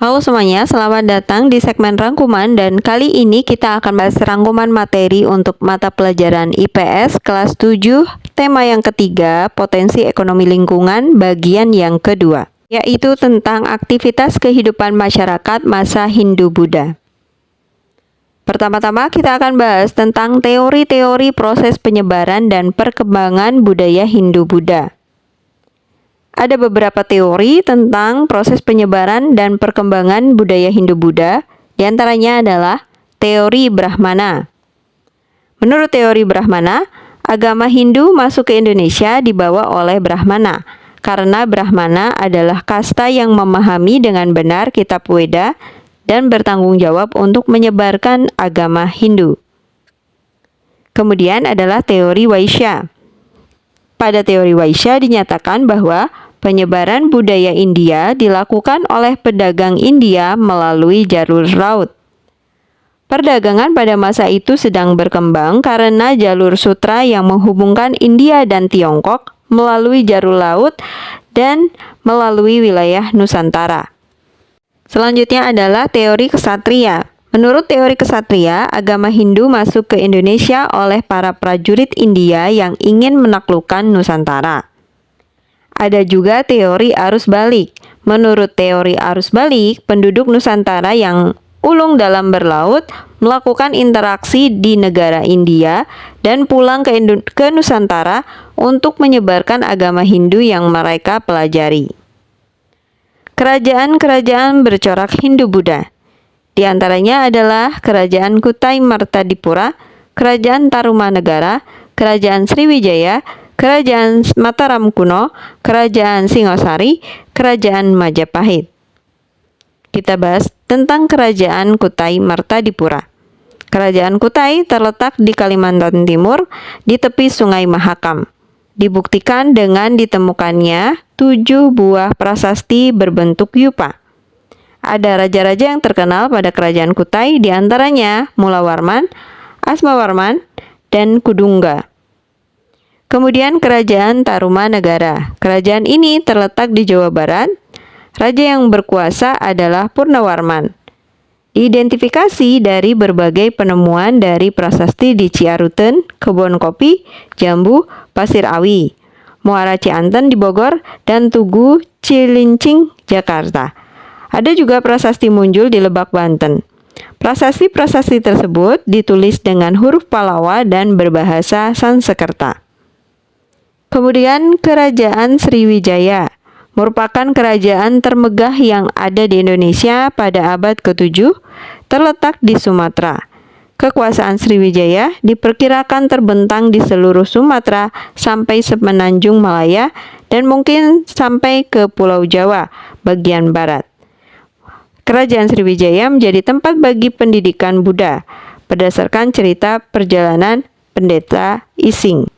Halo semuanya, selamat datang di segmen rangkuman dan kali ini kita akan bahas rangkuman materi untuk mata pelajaran IPS kelas 7, tema yang ketiga, potensi ekonomi lingkungan, bagian yang kedua, yaitu tentang aktivitas kehidupan masyarakat masa Hindu-Buddha. Pertama-tama kita akan bahas tentang teori-teori proses penyebaran dan perkembangan budaya Hindu-Buddha. Ada beberapa teori tentang proses penyebaran dan perkembangan budaya Hindu-Buddha, di antaranya adalah teori Brahmana. Menurut teori Brahmana, agama Hindu masuk ke Indonesia dibawa oleh Brahmana, karena Brahmana adalah kasta yang memahami dengan benar kitab Weda dan bertanggung jawab untuk menyebarkan agama Hindu. Kemudian adalah teori Vaishya. Pada teori Vaishya dinyatakan bahwa penyebaran budaya India dilakukan oleh pedagang India melalui jalur laut. Perdagangan pada masa itu sedang berkembang karena jalur sutra yang menghubungkan India dan Tiongkok melalui jalur laut dan melalui wilayah Nusantara. Selanjutnya adalah teori kesatria. Menurut teori kesatria, agama Hindu masuk ke Indonesia oleh para prajurit India yang ingin menaklukkan Nusantara. Ada juga teori arus balik. Menurut teori arus balik, penduduk Nusantara yang ulung dalam berlaut melakukan interaksi di negara India dan pulang ke Nusantara untuk menyebarkan agama Hindu yang mereka pelajari. Kerajaan-kerajaan bercorak Hindu-Buddha. Di antaranya adalah Kerajaan Kutai Martadipura, Kerajaan Tarumanegara, Kerajaan Sriwijaya, Kerajaan Mataram kuno, Kerajaan Singosari, Kerajaan Majapahit. Kita bahas tentang Kerajaan Kutai Martadipura. Kerajaan Kutai terletak di Kalimantan Timur, di tepi Sungai Mahakam. Dibuktikan dengan ditemukannya 7 buah prasasti berbentuk yupa. Ada raja-raja yang terkenal pada Kerajaan Kutai, di antaranya Mulawarman, Asmawarman, dan Kudungga. Kemudian Kerajaan Tarumanegara. Kerajaan ini terletak di Jawa Barat. Raja yang berkuasa adalah Purnawarman. Identifikasi dari berbagai penemuan dari prasasti di Ciaruten, Kebon Kopi, Jambu, Pasir Awi, Muara Cianten di Bogor, dan Tugu Cilincing, Jakarta. Ada juga prasasti muncul di Lebak, Banten. Prasasti-prasasti tersebut ditulis dengan huruf Palawa dan berbahasa Sanskerta. Kemudian Kerajaan Sriwijaya merupakan kerajaan termegah yang ada di Indonesia pada abad ke-7, terletak di Sumatera. Kekuasaan Sriwijaya diperkirakan terbentang di seluruh Sumatera sampai semenanjung Malaya dan mungkin sampai ke Pulau Jawa bagian barat. Kerajaan Sriwijaya menjadi tempat bagi pendidikan Buddha berdasarkan cerita perjalanan Pendeta Ising.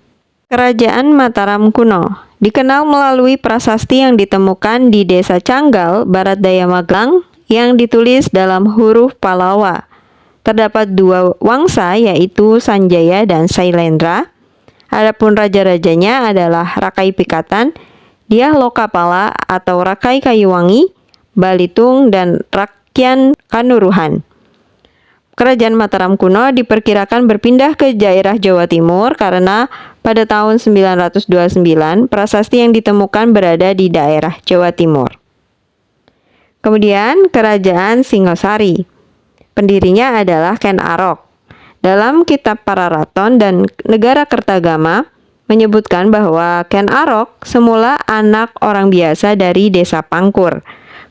Kerajaan Mataram kuno dikenal melalui prasasti yang ditemukan di Desa Canggal, Barat Daya Magelang yang ditulis dalam huruf Palawa. Terdapat 2 wangsa yaitu Sanjaya dan Sailendra. Adapun raja-rajanya adalah Rakai Pikatan, Dyah Lokapala atau Rakai Kayuwangi, Balitung, dan Rakyan Kanuruhan. Kerajaan Mataram kuno diperkirakan berpindah ke daerah Jawa Timur karena pada tahun 929 prasasti yang ditemukan berada di daerah Jawa Timur. Kemudian Kerajaan Singosari. Pendirinya adalah Ken Arok. Dalam kitab Pararaton dan Negara Kertagama menyebutkan bahwa Ken Arok semula anak orang biasa dari desa Pangkur.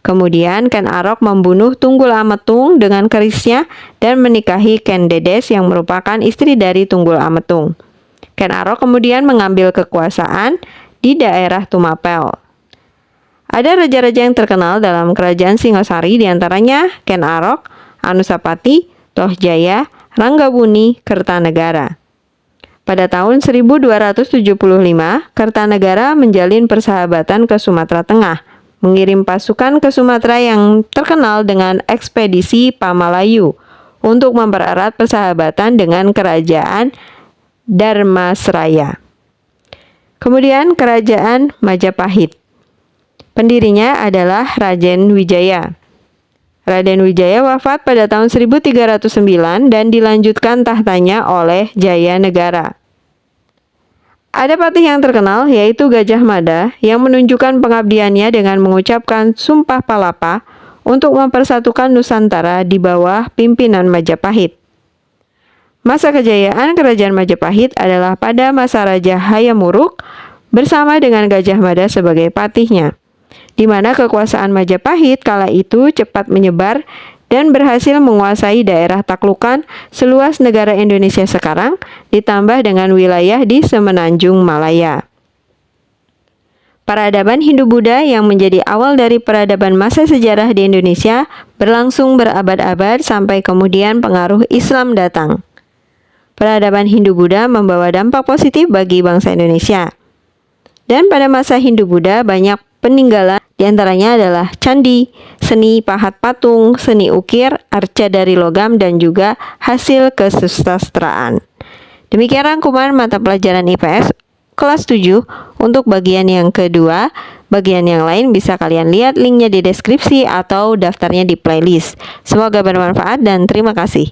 Kemudian Ken Arok membunuh Tunggul Ametung dengan kerisnya dan menikahi Ken Dedes yang merupakan istri dari Tunggul Ametung. Ken Arok kemudian mengambil kekuasaan di daerah Tumapel. Ada raja-raja yang terkenal dalam Kerajaan Singosari, diantaranya Ken Arok, Anusapati, Tohjaya, Ranggabuni, Kertanegara. Pada tahun 1275, Kertanegara menjalin persahabatan ke Sumatera Tengah, mengirim pasukan ke Sumatera yang terkenal dengan ekspedisi Pamalayu untuk mempererat persahabatan dengan Kerajaan Dharmasraya. Kemudian Kerajaan Majapahit. Pendirinya adalah Raden Wijaya. Raden Wijaya wafat pada tahun 1309 dan dilanjutkan tahtanya oleh Jayanegara. Ada patih yang terkenal yaitu Gajah Mada yang menunjukkan pengabdiannya dengan mengucapkan Sumpah Palapa untuk mempersatukan Nusantara di bawah pimpinan Majapahit. Masa kejayaan Kerajaan Majapahit adalah pada masa Raja Hayam Wuruk bersama dengan Gajah Mada sebagai patihnya, di mana kekuasaan Majapahit kala itu cepat menyebar dan berhasil menguasai daerah taklukan seluas negara Indonesia sekarang, ditambah dengan wilayah di Semenanjung Malaya. Peradaban Hindu-Buddha yang menjadi awal dari peradaban masa sejarah di Indonesia berlangsung berabad-abad sampai kemudian pengaruh Islam datang. Peradaban Hindu-Buddha membawa dampak positif bagi bangsa Indonesia. Dan pada masa Hindu-Buddha banyak peninggalan, diantaranya adalah candi, seni pahat patung, seni ukir, arca dari logam, dan juga hasil kesusastraan. Demikian rangkuman mata pelajaran IPS kelas 7 untuk bagian yang kedua. Bagian yang lain bisa kalian lihat linknya di deskripsi atau daftarnya di playlist. Semoga bermanfaat dan terima kasih.